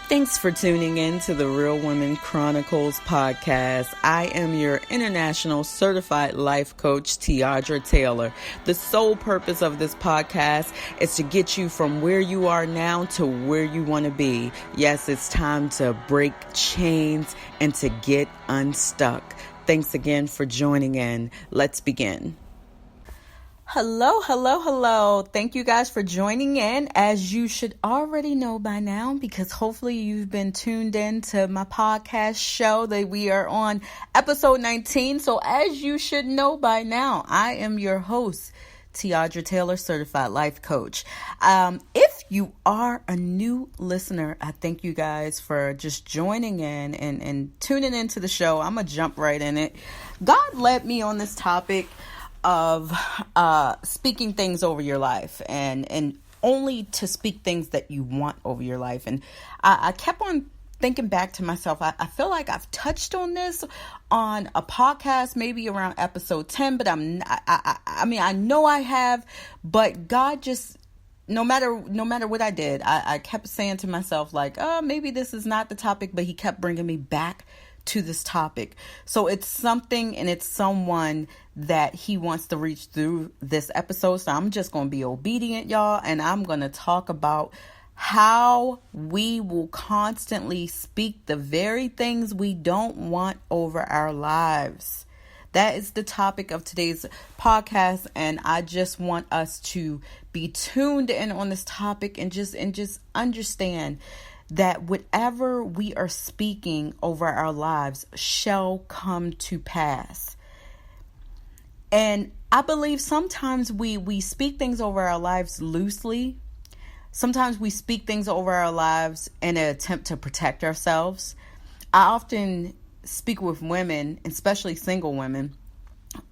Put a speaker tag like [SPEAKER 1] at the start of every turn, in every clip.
[SPEAKER 1] Thanks for tuning in to the Real Women Chronicles podcast. I am your international certified life coach, Tiaudra Taylor. The sole purpose of this podcast is to get you from where you are now to where you want to be. Yes, it's time to break chains and to get unstuck. Thanks again for joining in. Let's begin. Hello. Thank you guys for joining in. As you should already know by now, because hopefully you've been tuned in to my podcast show that we are on episode 19. So as you should know by now, I am your host, Tiaudra Taylor, certified life coach. If you are a new listener, I thank you guys for just joining in and tuning into the show. I'm going to jump right in it. God led me on this topic of speaking things over your life and only to speak things that you want over your life. And I kept on thinking back to myself. I feel like I've touched on this on a podcast, maybe around episode 10, but I know I have, but God just, no matter what I did, I kept saying to myself like, oh, maybe this is not the topic, but he kept bringing me back to this topic. So it's something and it's someone that he wants to reach through this episode. So I'm just going to be obedient, y'all. And I'm going to talk about how we will constantly speak the very things we don't want over our lives. That is the topic of today's podcast. And I just want us to be tuned in on this topic and just understand that whatever we are speaking over our lives shall come to pass. And I believe sometimes we speak things over our lives loosely. Sometimes we speak things over our lives in an attempt to protect ourselves. I often speak with women, especially single women,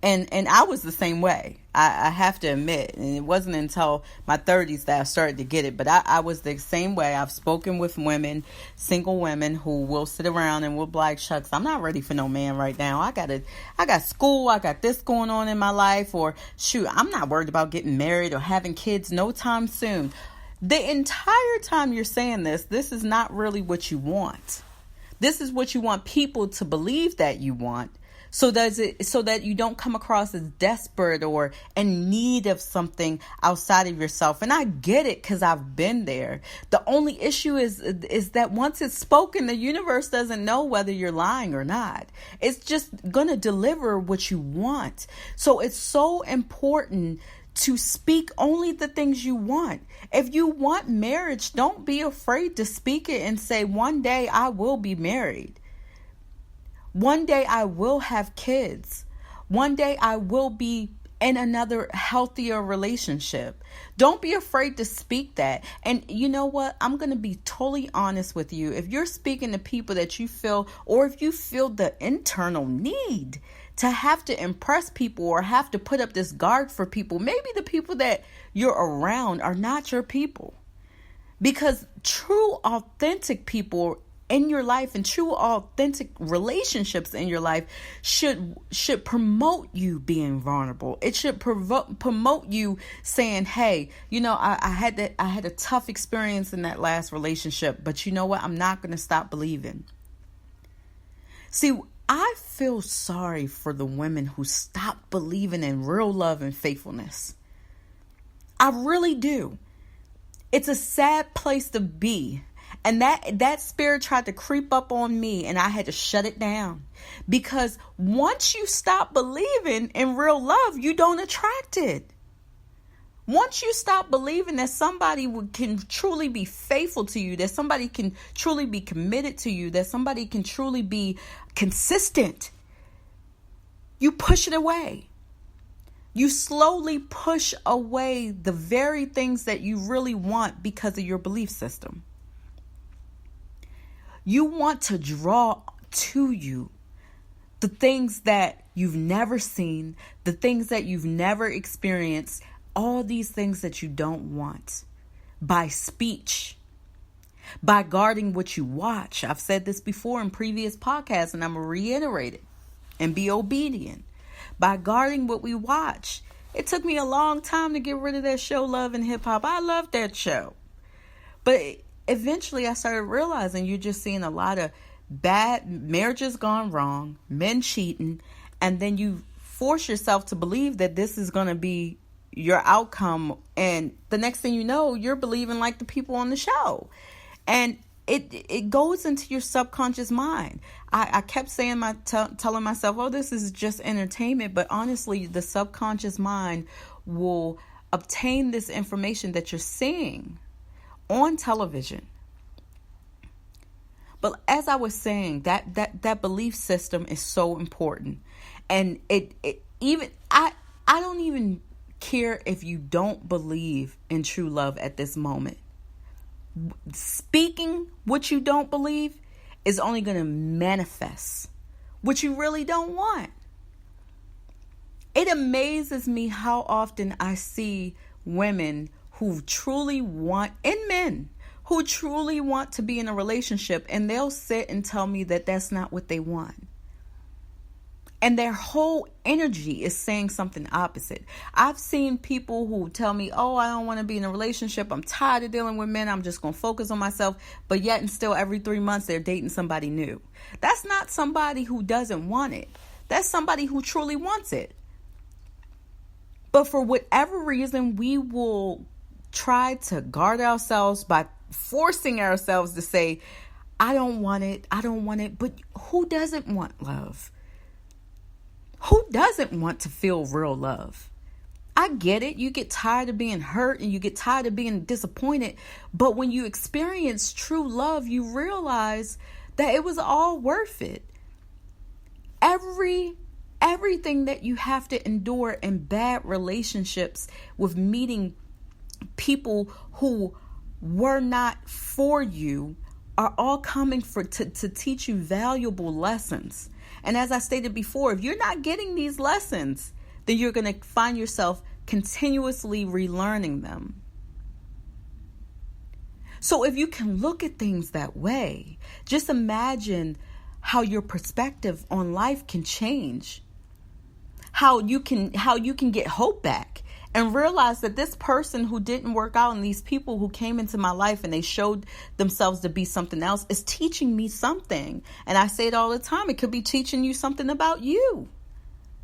[SPEAKER 1] and I was the same way. I have to admit, and it wasn't until my 30s that I started to get it, but I was the same way. I've spoken with women, single women who will sit around and will be like, shucks, I'm not ready for no man right now. I got school, I got this going on in my life, or shoot, I'm not worried about getting married or having kids no time soon. The entire time you're saying this is not really what you want. This is what you want people to believe that you want. So that you don't come across as desperate or in need of something outside of yourself. And I get it because I've been there. The only issue is that once it's spoken, the universe doesn't know whether you're lying or not. It's just going to deliver what you want. So it's so important to speak only the things you want. If you want marriage, don't be afraid to speak it and say, one day I will be married. One day I will have kids. One day I will be in another healthier relationship. Don't be afraid to speak that. And you know what? I'm going to be totally honest with you. If you're speaking to people that you feel, or if you feel the internal need to have to impress people or have to put up this guard for people, maybe the people that you're around are not your people. Because true, authentic people in your life and true authentic relationships in your life should promote you being vulnerable. It should promote you saying, hey, you know, I had a tough experience in that last relationship, but you know what? I'm not going to stop believing. See, I feel sorry for the women who stop believing in real love and faithfulness. I really do. It's a sad place to be. And that spirit tried to creep up on me and I had to shut it down. Because once you stop believing in real love, you don't attract it. Once you stop believing that somebody can truly be faithful to you, that somebody can truly be committed to you, that somebody can truly be consistent, you push it away. You slowly push away the very things that you really want because of your belief system. You want to draw to you the things that you've never seen, the things that you've never experienced, all these things that you don't want by speech, by guarding what you watch. I've said this before in previous podcasts and I'm going to reiterate it and be obedient. By guarding what we watch. It took me a long time to get rid of that show, Love and Hip Hop. I love that show. But eventually I started realizing you're just seeing a lot of bad marriages gone wrong, men cheating, and then you force yourself to believe that this is going to be your outcome. And the next thing you know, you're believing like the people on the show. And it goes into your subconscious mind. I kept saying, telling myself, oh, this is just entertainment. But honestly, the subconscious mind will obtain this information that you're seeing on television. But as I was saying, that belief system is so important. And I don't even care if you don't believe in true love at this moment. Speaking what you don't believe is only going to manifest what you really don't want. It amazes me how often I see women who truly want, and men who truly want to be in a relationship, and they'll sit and tell me that that's not what they want. And their whole energy is saying something opposite. I've seen people who tell me, oh, I don't want to be in a relationship. I'm tired of dealing with men. I'm just going to focus on myself. But yet and still every 3 months they're dating somebody new. That's not somebody who doesn't want it. That's somebody who truly wants it. But for whatever reason, we will try to guard ourselves by forcing ourselves to say, I don't want it. I don't want it. But who doesn't want love? Who doesn't want to feel real love? I get it. You get tired of being hurt and you get tired of being disappointed. But when you experience true love, you realize that it was all worth it. Everything that you have to endure in bad relationships with meeting people who were not for you are all coming to teach you valuable lessons. And as I stated before, if you're not getting these lessons, then you're going to find yourself continuously relearning them. So if you can look at things that way, just imagine how your perspective on life can change. How you can get hope back and realize that this person who didn't work out and these people who came into my life and they showed themselves to be something else is teaching me something. And I say it all the time. It could be teaching you something about you.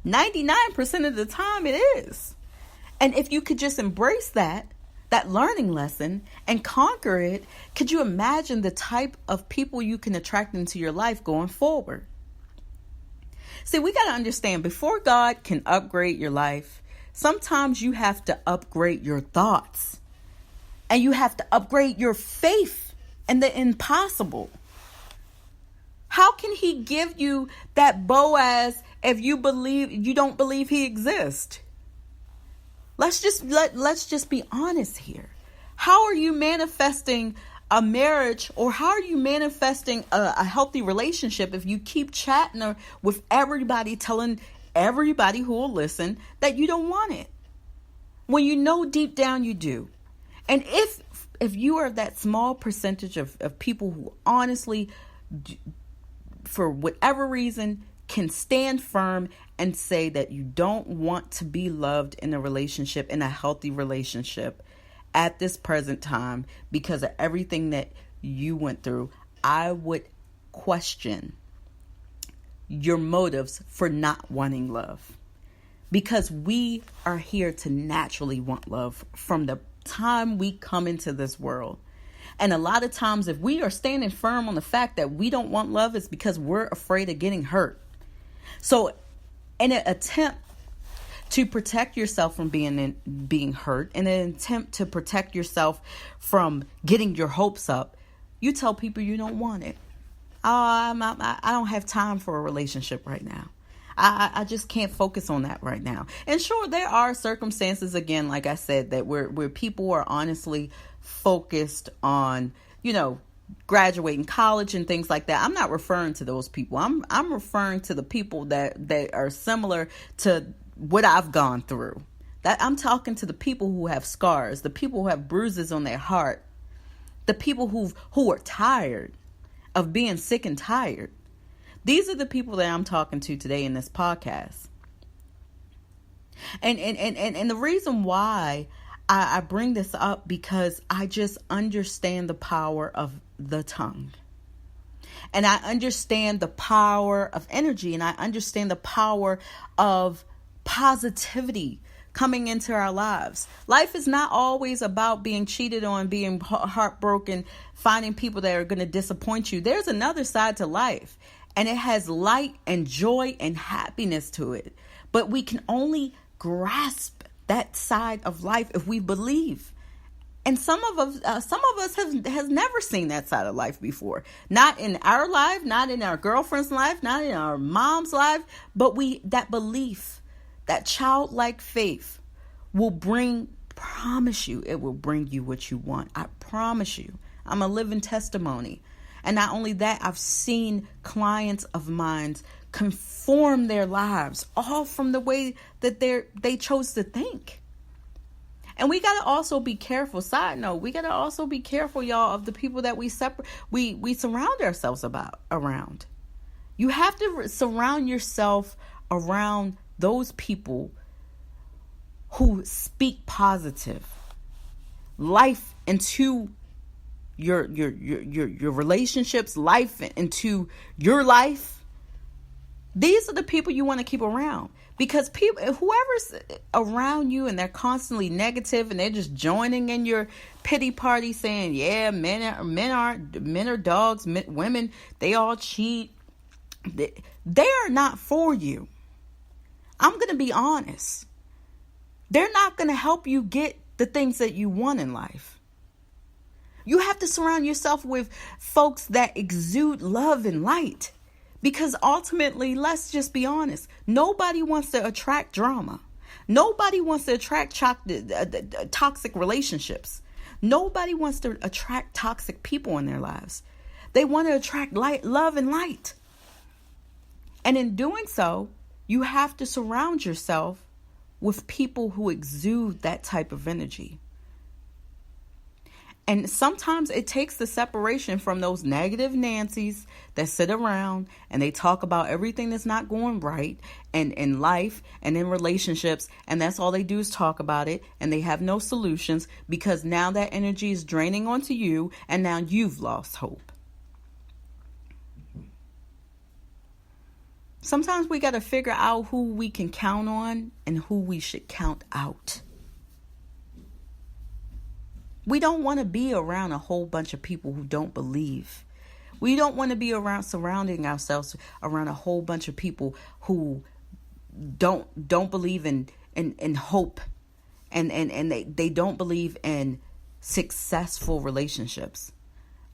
[SPEAKER 1] 99% of the time it is. And if you could just embrace that learning lesson and conquer it, could you imagine the type of people you can attract into your life going forward? See, we got to understand, before God can upgrade your life, sometimes you have to upgrade your thoughts. And you have to upgrade your faith in the impossible. How can he give you that Boaz if you don't believe he exists? Let's just be honest here. How are you manifesting a marriage, or how are you manifesting a healthy relationship if you keep chatting with everybody, telling everybody who will listen that you don't want it, when you know deep down you do? And if you are that small percentage of people who honestly, for whatever reason, can stand firm and say that you don't want to be loved in a relationship, in a healthy relationship at this present time because of everything that you went through, I would question your motives for not wanting love. Because we are here to naturally want love from the time we come into this world. And a lot of times, if we are standing firm on the fact that we don't want love, it's because we're afraid of getting hurt. So in an attempt to protect yourself from being hurt, in an attempt to protect yourself from getting your hopes up, you tell people you don't want it. I don't have time for a relationship right now. I just can't focus on that right now. And sure, there are circumstances, again, like I said, that where people are honestly focused on, graduating college and things like that. I'm not referring to those people. I'm referring to the people that are similar to what I've gone through. That I'm talking to the people who have scars, the people who have bruises on their heart, the people who are tired of being sick and tired. These are the people that I'm talking to today in this podcast. And the reason why I bring this up because I just understand the power of the tongue. And I understand the power of energy, and I understand the power of positivity coming into our lives. Life is not always about being cheated on, being heartbroken, finding people that are going to disappoint you. There's another side to life, and it has light and joy and happiness to it. But we can only grasp that side of life if we believe. And some of us has never seen that side of life before. Not in our life, not in our girlfriend's life, not in our mom's life, but that belief, that childlike faith will promise you, it will bring you what you want. I promise you. I'm a living testimony. And not only that, I've seen clients of mine conform their lives all from the way that they chose to think. And we got to also be careful. Side note, we got to also be careful, y'all, of the people that we surround ourselves around. You have to surround yourself around those people who speak positive life into your relationships, life into your life. These are the people you want to keep around. Because whoever's around you and they're constantly negative and they're just joining in your pity party saying, yeah, men are dogs, women, they all cheat. They are not for you. I'm going to be honest. They're not going to help you get the things that you want in life. You have to surround yourself with folks that exude love and light. Because ultimately, let's just be honest, nobody wants to attract drama. Nobody wants to attract toxic relationships. Nobody wants to attract toxic people in their lives. They want to attract light, love, and light. And in doing so, you have to surround yourself with people who exude that type of energy. And sometimes it takes the separation from those negative Nancys that sit around and they talk about everything that's not going right and in life and in relationships. And that's all they do is talk about it. And they have no solutions because now that energy is draining onto you and now you've lost hope. Sometimes we got to figure out who we can count on and who we should count out. We don't want to be around a whole bunch of people who don't believe. We don't want to be surrounding ourselves around a whole bunch of people who don't believe in hope and they don't believe in successful relationships.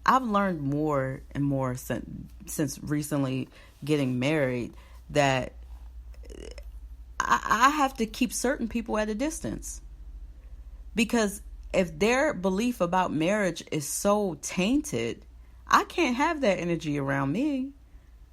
[SPEAKER 1] I've learned more and more since recently getting married that I have to keep certain people at a distance. Because if their belief about marriage is so tainted, I can't have that energy around me.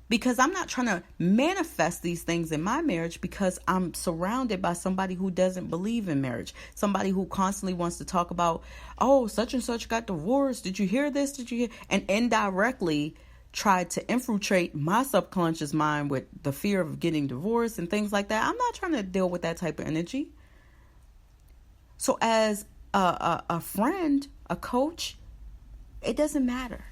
[SPEAKER 1] Because I'm not trying to manifest these things in my marriage because I'm surrounded by somebody who doesn't believe in marriage. Somebody who constantly wants to talk about, oh, such and such got divorced. Did you hear this? Did you hear? And indirectly tried to infiltrate my subconscious mind with the fear of getting divorced and things like that. I'm not trying to deal with that type of energy. So as a friend, a coach, it doesn't matter.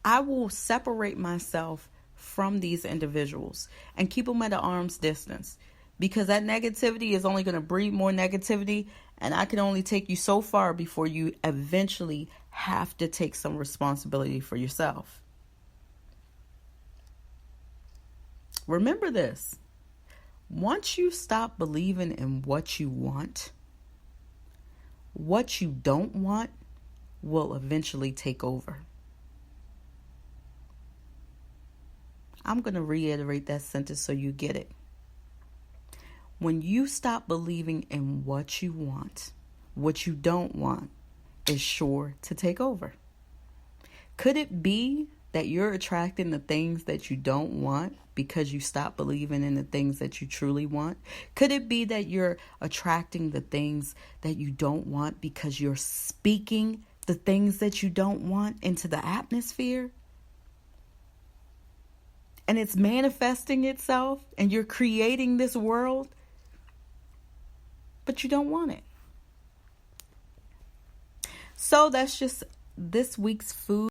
[SPEAKER 1] I will separate myself from these individuals and keep them at an arm's distance because that negativity is only going to breed more negativity, and I can only take you so far before you eventually have to take some responsibility for yourself. Remember this. Once you stop believing in what you want, what you don't want will eventually take over. I'm going to reiterate that sentence so you get it. When you stop believing in what you want, what you don't want is sure to take over. Could it be that you're attracting the things that you don't want because you stop believing in the things that you truly want? Could it be that you're attracting the things that you don't want because you're speaking the things that you don't want into the atmosphere? And it's manifesting itself and you're creating this world, but you don't want it. So that's just this week's food